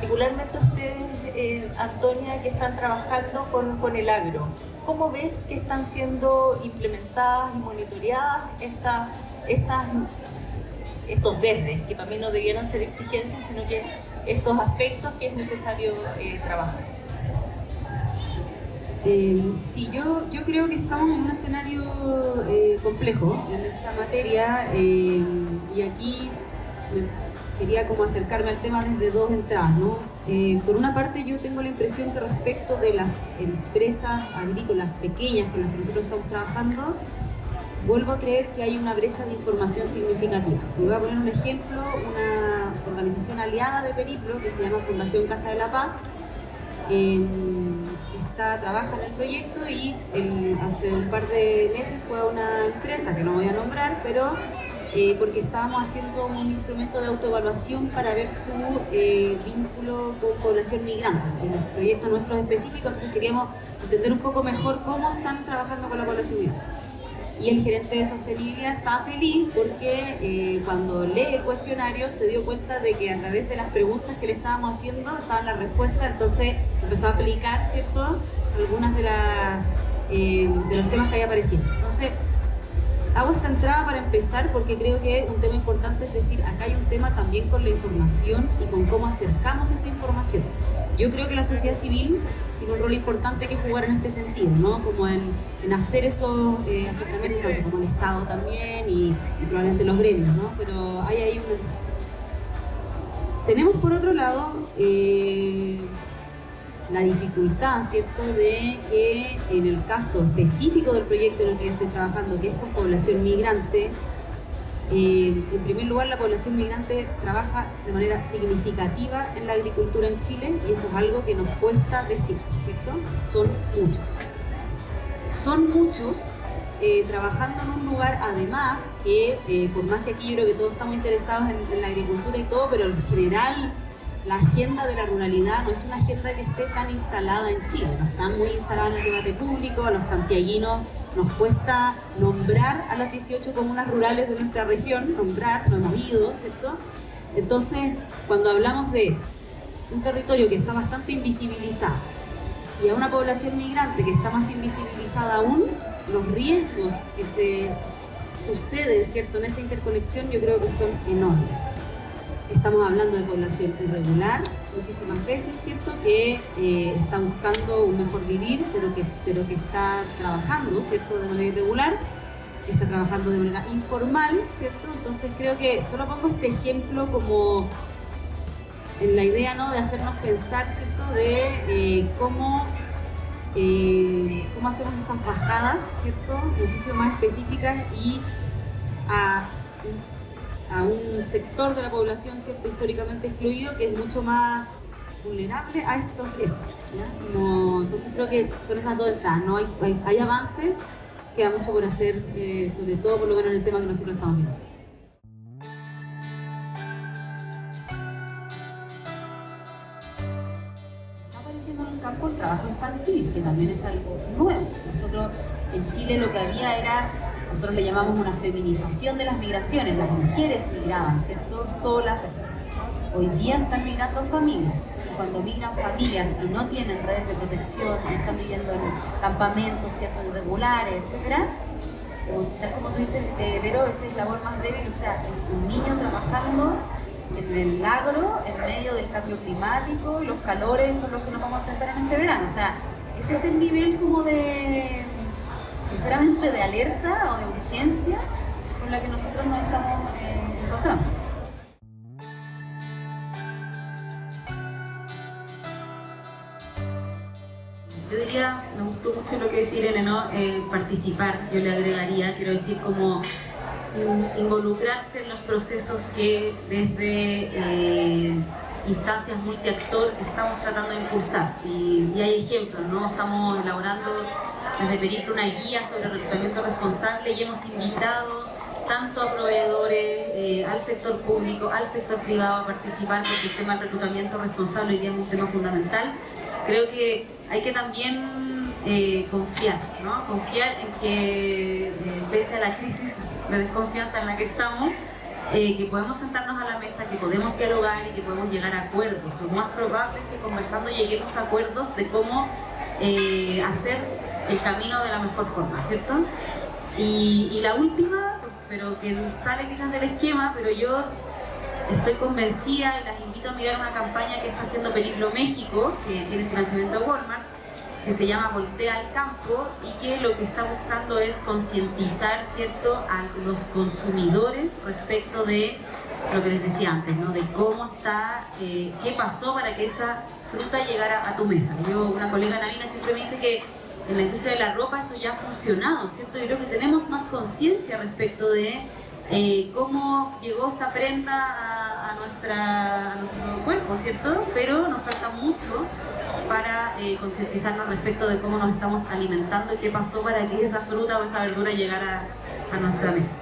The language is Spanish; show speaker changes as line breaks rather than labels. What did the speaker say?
particularmente ustedes, Antonia, que están trabajando con el agro, ¿cómo ves que están siendo implementadas y monitoreadas estos verdes, que para mí no debieran ser exigencias, sino que estos aspectos que es necesario trabajar?
Sí, yo creo que estamos en un escenario complejo en esta materia y aquí quería como acercarme al tema desde dos entradas, ¿no? Por una parte yo tengo la impresión que respecto de las empresas agrícolas pequeñas con las que nosotros estamos trabajando, vuelvo a creer que hay una brecha de información significativa. Y voy a poner un ejemplo, una organización aliada de Periplo que se llama Fundación Casa de la Paz, trabaja en el proyecto y hace un par de meses fue a una empresa que no voy a nombrar, pero porque estábamos haciendo un instrumento de autoevaluación para ver su vínculo con población migrante. En el proyecto nuestro específico, entonces queríamos entender un poco mejor cómo están trabajando con la población migrante. Y el gerente de sostenibilidad estaba feliz porque cuando lee el cuestionario se dio cuenta de que a través de las preguntas que le estábamos haciendo estaban las respuestas, entonces empezó a aplicar, ¿cierto?, algunas de los temas que había aparecido. Entonces, hago esta entrada para empezar porque creo que un tema importante es decir, acá hay un tema también con la información y con cómo acercamos esa información. Yo creo que la sociedad civil tiene un rol importante que jugar en este sentido, ¿no? Como en hacer esos acercamientos, tanto como el Estado también y probablemente los gremios, ¿no? Pero hay ahí Tenemos por otro lado la dificultad, ¿cierto?, de que en el caso específico del proyecto en el que yo estoy trabajando, que es con población migrante, en primer lugar, la población migrante trabaja de manera significativa en la agricultura en Chile y eso es algo que nos cuesta decir, ¿cierto? Son muchos trabajando en un lugar, además, que por más que aquí yo creo que todos estamos interesados en la agricultura y todo, pero en general la agenda de la ruralidad no es una agenda que esté tan instalada en Chile, no está muy instalada en el debate público. A los santiaguinos nos cuesta nombrar a las 18 comunas rurales de nuestra región, no hemos ido, ¿cierto? Entonces, cuando hablamos de un territorio que está bastante invisibilizado y a una población migrante que está más invisibilizada aún, los riesgos que se suceden, ¿cierto?, en esa interconexión yo creo que son enormes. Estamos hablando de población irregular muchísimas veces, ¿cierto?, que está buscando un mejor vivir, pero que está trabajando, ¿cierto?, de manera irregular, que está trabajando de manera informal, ¿cierto? Entonces creo que solo pongo este ejemplo como en la idea, ¿no?, de hacernos pensar, ¿cierto?, de cómo hacemos estas bajadas, ¿cierto?, muchísimo más específicas y a un sector de la población, ¿cierto?, históricamente excluido, que es mucho más vulnerable a estos riesgos, ¿ya? Entonces creo que son esas dos entradas, ¿no? Hay avances, queda mucho por hacer, sobre todo por lo menos en el tema que nosotros estamos viendo. Está apareciendo en el campo el trabajo infantil, que también es algo nuevo. Nosotros en Chile lo que había era, nosotros le llamamos una feminización de las migraciones. Las mujeres migraban, ¿cierto?, solas. Hoy día están migrando familias. Y cuando migran familias y no tienen redes de protección, y están viviendo en campamentos, ¿cierto?, irregulares, etc., tal como tú dices, Vero, esa es la labor más débil. O sea, es un niño trabajando en el agro, en medio del cambio climático y los calores con los que nos vamos a enfrentar en este verano. O sea, ese es el nivel como de, sinceramente, de alerta o de urgencia con la que nosotros nos estamos encontrando. Yo diría, me gustó mucho lo que decía Irene, ¿no? Participar, yo le agregaría, quiero decir, como involucrarse en los procesos que desde instancias multiactor estamos tratando de impulsar. Y hay ejemplos, ¿no? Estamos elaborando desde Periplo una guía sobre reclutamiento responsable y hemos invitado tanto a proveedores, al sector público, al sector privado a participar, porque el tema del reclutamiento responsable hoy día es un tema fundamental. Creo que hay que también confiar, ¿no? Confiar en que pese a la crisis de desconfianza en la que estamos, que podemos sentarnos a la mesa, que podemos dialogar y que podemos llegar a acuerdos. Lo más probable es que conversando lleguemos a acuerdos de cómo hacer el camino de la mejor forma, ¿cierto? Y la última, pero que sale quizás del esquema, pero yo estoy convencida y las invito a mirar una campaña que está haciendo Periplo México, que tiene financiamiento de Walmart, que se llama Voltea al Campo, y que lo que está buscando es concientizar, ¿cierto?, a los consumidores respecto de lo que les decía antes, ¿no?, de cómo está, qué pasó para que esa fruta llegara a tu mesa. Una colega Navina siempre me dice que en la industria de la ropa eso ya ha funcionado, ¿cierto? Yo creo que tenemos más conciencia respecto de cómo llegó esta prenda a nuestro cuerpo, ¿cierto? Pero nos falta mucho para concientizarnos respecto de cómo nos estamos alimentando y qué pasó para que esa fruta o esa verdura llegara a nuestra mesa.